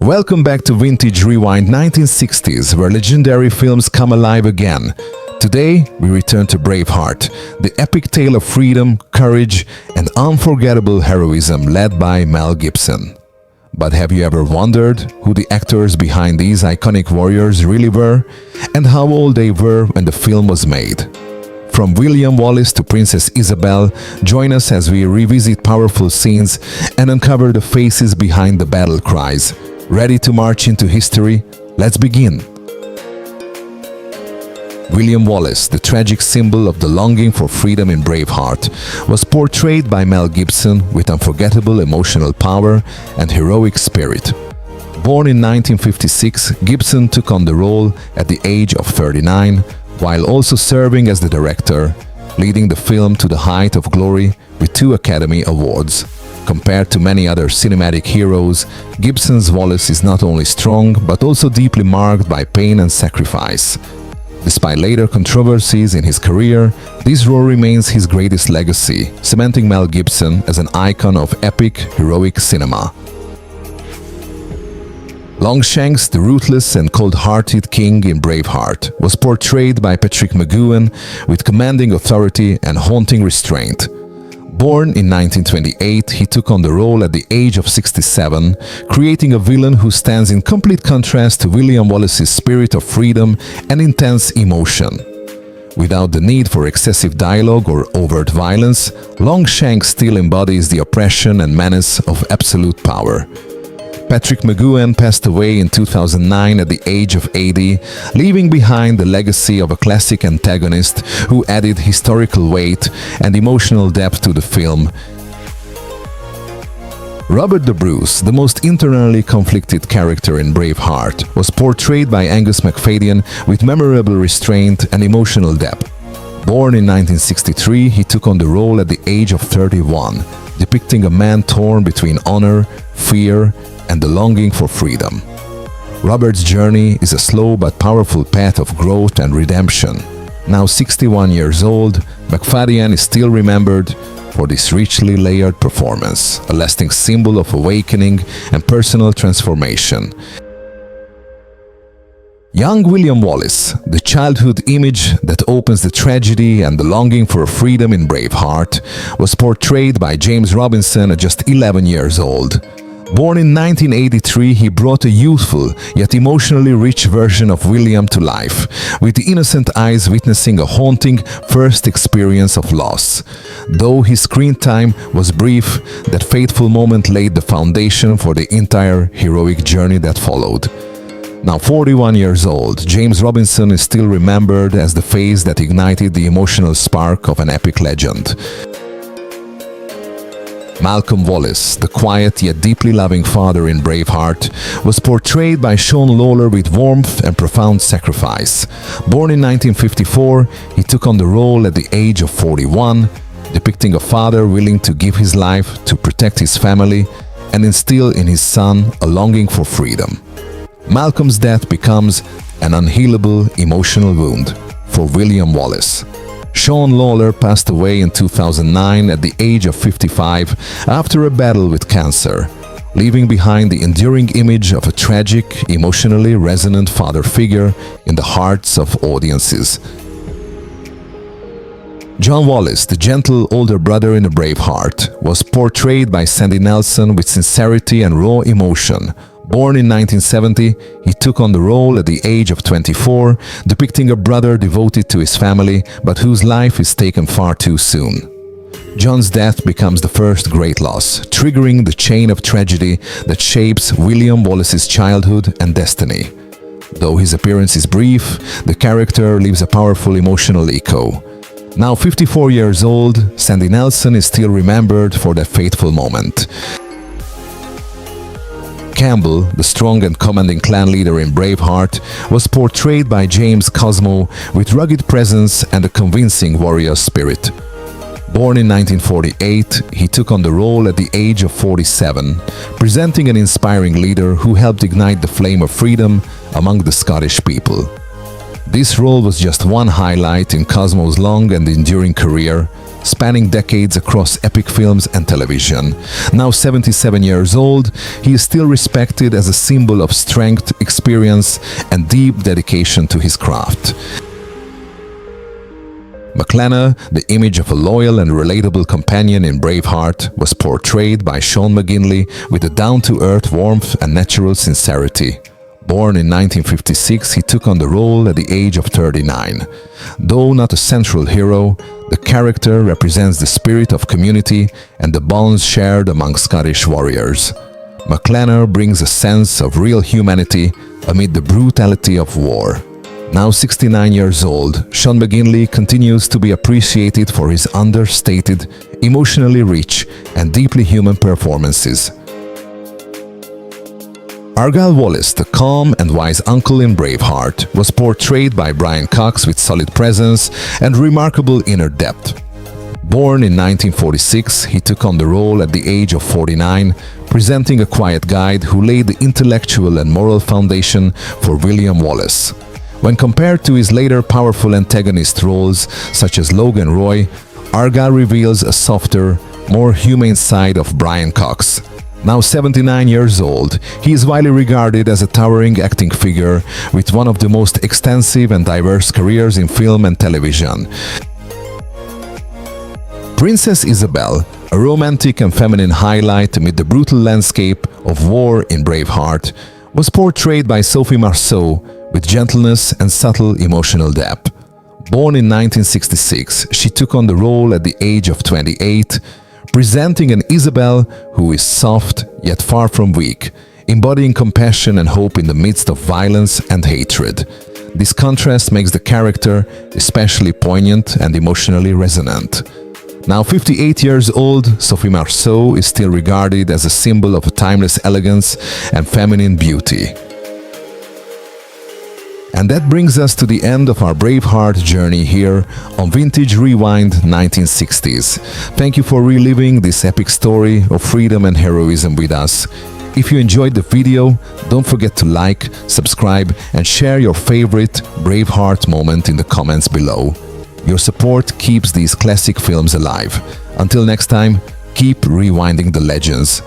Welcome back to Vintage Rewind 1960s, where legendary films come alive again. Today, we return to Braveheart, the epic tale of freedom, courage, and unforgettable heroism led by Mel Gibson. But have you ever wondered who the actors behind these iconic warriors really were, and how old they were when the film was made? From William Wallace to Princess Isabel, join us as we revisit powerful scenes and uncover the faces behind the battle cries. Ready to march into history? Let's begin! William Wallace, the tragic symbol of the longing for freedom in Braveheart, was portrayed by Mel Gibson with unforgettable emotional power and heroic spirit. Born in 1956, Gibson took on the role at the age of 39, while also serving as the director, leading the film to the height of glory with 2 Academy Awards. Compared to many other cinematic heroes, Gibson's Wallace is not only strong but also deeply marked by pain and sacrifice. Despite later controversies in his career, this role remains his greatest legacy, cementing Mel Gibson as an icon of epic, heroic cinema. Longshanks, the ruthless and cold-hearted king in Braveheart, was portrayed by McGoohan with commanding authority and haunting restraint. Born in 1928, he took on the role at the age of 67, creating a villain who stands in complete contrast to William Wallace's spirit of freedom and intense emotion. Without the need for excessive dialogue or overt violence, Longshanks still embodies the oppression and menace of absolute power. McGoohan passed away in 2009 at the age of 80, leaving behind the legacy of a classic antagonist who added historical weight and emotional depth to the film. Robert the Bruce, the most internally conflicted character in Braveheart, was portrayed by Angus Macfadyen with memorable restraint and emotional depth. Born in 1963, he took on the role at the age of 31, depicting a man torn between honor, fear, and the longing for freedom. Robert's journey is a slow but powerful path of growth and redemption. Now 61 years old, Macfadyen is still remembered for this richly layered performance, a lasting symbol of awakening and personal transformation. Young William Wallace, the childhood image that opens the tragedy and the longing for freedom in Braveheart, was portrayed by James Robinson at just 11 years old. Born in 1983, he brought a youthful yet emotionally rich version of William to life, with the innocent eyes witnessing a haunting first experience of loss. Though his screen time was brief, that fateful moment laid the foundation for the entire heroic journey that followed. Now 41 years old, James Robinson is still remembered as the face that ignited the emotional spark of an epic legend. Malcolm Wallace, the quiet yet deeply loving father in Braveheart, was portrayed by Sean Lawler with warmth and profound sacrifice. Born in 1954, he took on the role at the age of 41, depicting a father willing to give his life to protect his family and instill in his son a longing for freedom. Malcolm's death becomes an unhealable emotional wound for William Wallace. Sean Lawler passed away in 2009 at the age of 55 after a battle with cancer, leaving behind the enduring image of a tragic, emotionally resonant father figure in the hearts of audiences. John Wallace, the gentle older brother in a Braveheart, was portrayed by Sandy Nelson with sincerity and raw emotion. Born in 1970, he took on the role at the age of 24, depicting a brother devoted to his family but whose life is taken far too soon. John's death becomes the first great loss, triggering the chain of tragedy that shapes William Wallace's childhood and destiny. Though his appearance is brief, the character leaves a powerful emotional echo. Now 54 years old, Sandy Nelson is still remembered for that fateful moment. Campbell, the strong and commanding clan leader in Braveheart, was portrayed by James Cosmo with rugged presence and a convincing warrior spirit. Born in 1948, he took on the role at the age of 47, presenting an inspiring leader who helped ignite the flame of freedom among the Scottish people. This role was just one highlight in Cosmo's long and enduring career, spanning decades across epic films and television. Now 77 years old, he is still respected as a symbol of strength, experience, and deep dedication to his craft. Macfadyen, the image of a loyal and relatable companion in Braveheart, was portrayed by Sean McGinley with a down-to-earth warmth and natural sincerity. Born in 1956, he took on the role at the age of 39. Though not a central hero, the character represents the spirit of community and the bonds shared among Scottish warriors. Macfadyen brings a sense of real humanity amid the brutality of war. Now 69 years old, Sean McGinley continues to be appreciated for his understated, emotionally rich, and deeply human performances. Young Wallace, the calm and wise uncle in Braveheart, was portrayed by Brian Cox with solid presence and remarkable inner depth. Born in 1946, he took on the role at the age of 49, presenting a quiet guide who laid the intellectual and moral foundation for William Wallace. When compared to his later powerful antagonist roles, such as Logan Roy, Young reveals a softer, more humane side of Brian Cox. Now 79 years old, he is widely regarded as a towering acting figure with one of the most extensive and diverse careers in film and television. Princess Isabel, a romantic and feminine highlight amid the brutal landscape of war in Braveheart, was portrayed by Sophie Marceau with gentleness and subtle emotional depth. Born in 1966, she took on the role at the age of 28, presenting an Isabel who is soft yet far from weak, embodying compassion and hope in the midst of violence and hatred. This contrast makes the character especially poignant and emotionally resonant. Now 58 years old, Sophie Marceau is still regarded as a symbol of a timeless elegance and feminine beauty. And that brings us to the end of our Braveheart journey here on Vintage Rewind 1960s. Thank you for reliving this epic story of freedom and heroism with us. If you enjoyed the video, don't forget to like, subscribe, and share your favorite Braveheart moment in the comments below. Your support keeps these classic films alive. Until next time, keep rewinding the legends.